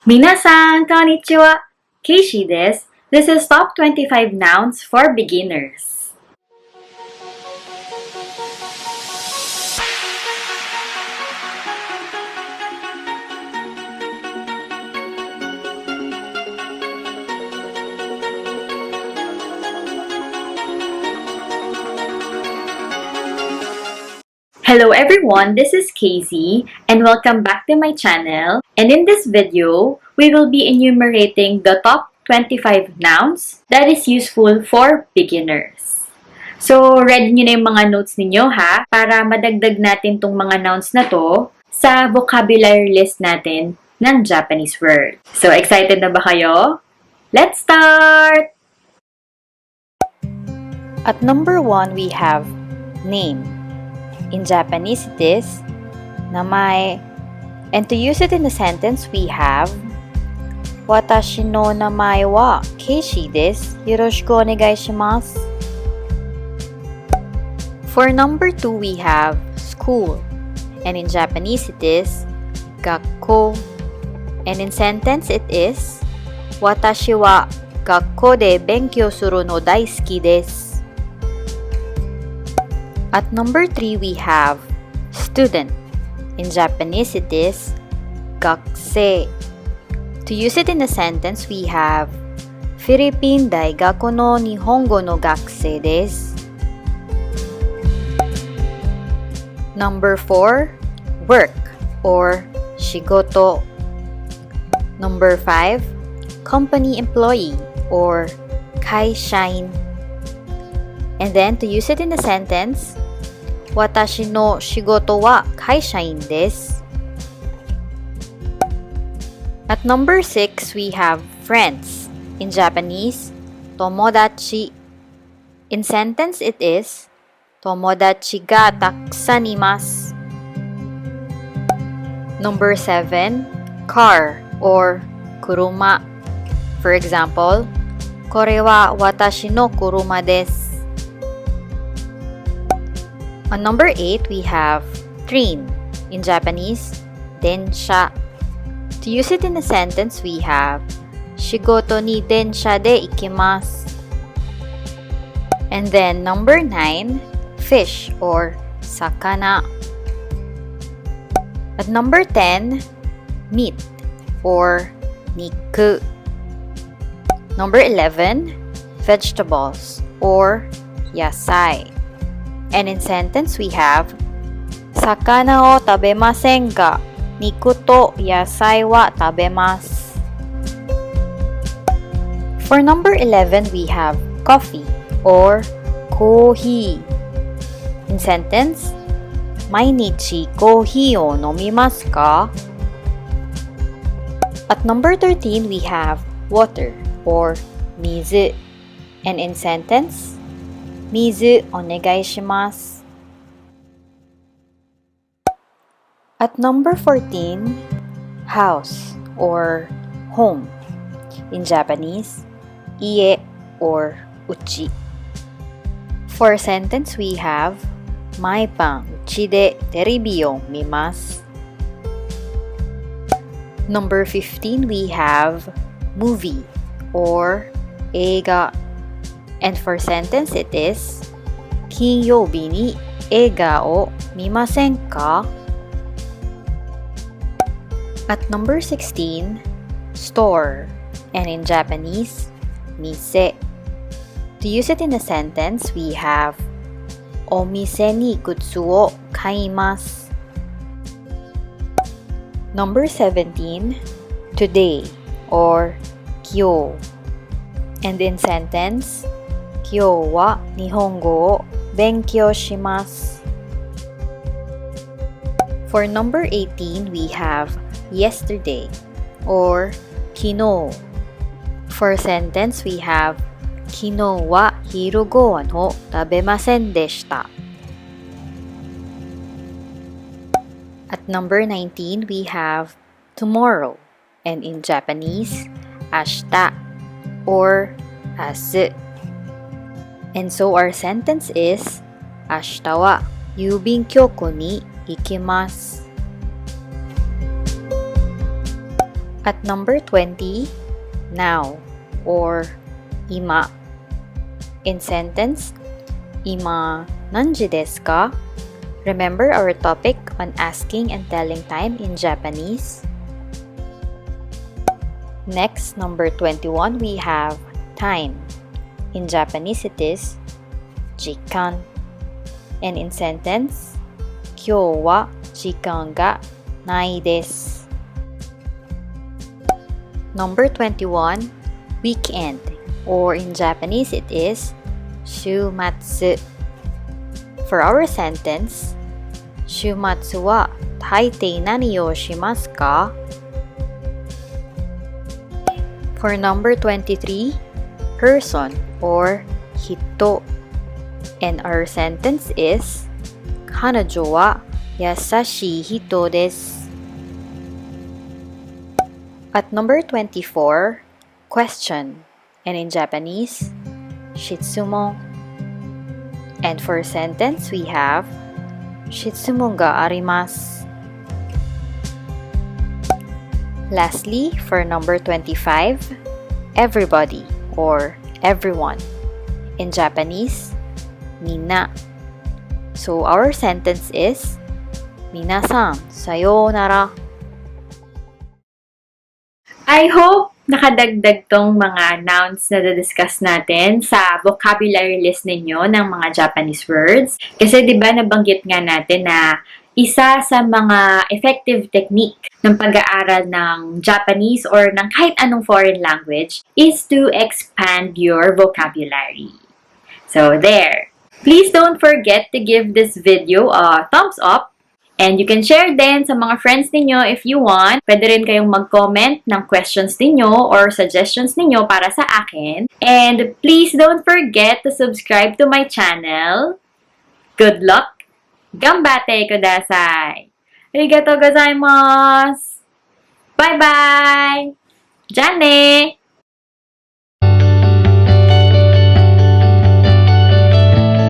Minasan, konnichiwa! Kaycee desu. This is Top 25 Nouns for Beginners. Hello everyone, this is Kaycee and welcome back to my channel. And in this video, we will be enumerating the top 25 nouns that is useful for beginners. So, ready nyo na yung mga notes ninyo ha, para madagdag natin tong mga nouns na to sa vocabulary list natin ng Japanese word. So, excited na ba kayo? Let's start! At number 1, we have name. In Japanese, it is namae. And to use it in a sentence, we have Watashi no namae wa Kaycee desu. Yoroshiku onegai shimasu. For number 2, we have school. And in Japanese, it is gakko. And in sentence, it is Watashi wa gakko de benkyou suru no daisuki desu. At number 3, we have student. In Japanese, it is gakusei. To use it in a sentence, we have Philippine Daigaku no Nihongo no gakusei desu. Number 4, work or shigoto. Number 5, company employee or kaishain. And then, to use it in a sentence, Watashi no shigoto wa kaishain desu. At number 6, we have friends. In Japanese, tomodachi. In sentence, it is Tomodachi ga takusan imasu. Number 7, car or kuruma. For example, kore wa watashi no kuruma desu. On number 8, we have train. In Japanese, densha. To use it in a sentence, we have Shigoto ni densha de ikimasu. And then number 9, fish or sakana. At number 10, meat or niku. Number 11, vegetables or yasai. And in sentence, we have Sakana o tabemasen ga niku to yasai wa tabemasu. For number 11, we have coffee or kohi. In sentence, mainichi kohi o nomimasu ka? At number 13, we have water or mizu. And in sentence, mizu onegai shimasu. At number 14, house or home. In Japanese, ie or uchi. For sentence, we have Maipan uchi de terebi o mimasu. Number 15, we have movie or eiga. And for sentence, it is Kinyoubi ni eiga o mimasen ka? At number 16, store. And in Japanese, mise. To use it in a sentence, we have Omise ni gutsu o kaimasu. Number 17, today or kyou. And in sentence, kyou wa Nihongo o benkyou shimasu. For number 18, we have yesterday or kino. For sentence, we have Kino wa hiru gohan o tabemasen deshita. At number 19, we have tomorrow. And in Japanese, ashita or asu. And so our sentence is Ashita wa yubin kyoko ni ikimasu. At number 20, now or ima. In sentence, ima nanji desu ka? Remember our topic on asking and telling time in Japanese? Next, number 21, we have time. In Japanese, it is jikan. And in sentence, 今日は時間がないです. Number 21, weekend. Or in Japanese, it is 週末. For our sentence, 週末は大抵何をしますか? For number 23, person or 人. And our sentence is 彼女は優しい人です. At number 24, question. And in Japanese, shitsumo. And for sentence, we have 質問があります. Lastly, for number 25, everybody or everyone. In Japanese, みんな. So our sentence is 皆さん、さようなら. I hope nakadagdag tong mga nouns na discuss natin sa vocabulary list ninyo ng mga Japanese words. Kasi 'di ba nabanggit nga natin na isa sa mga effective technique ng pag-aaral ng Japanese or ng kahit anong foreign language is to expand your vocabulary. So there. Please don't forget to give this video a thumbs up. And you can share din sa mga friends ninyo if you want. Pwede rin kayong mag-comment ng questions ninyo or suggestions ninyo para sa akin. And please don't forget to subscribe to my channel. Good luck! Ganbatte kudasai! Arigatou gozaimasu! Bye-bye! Jane!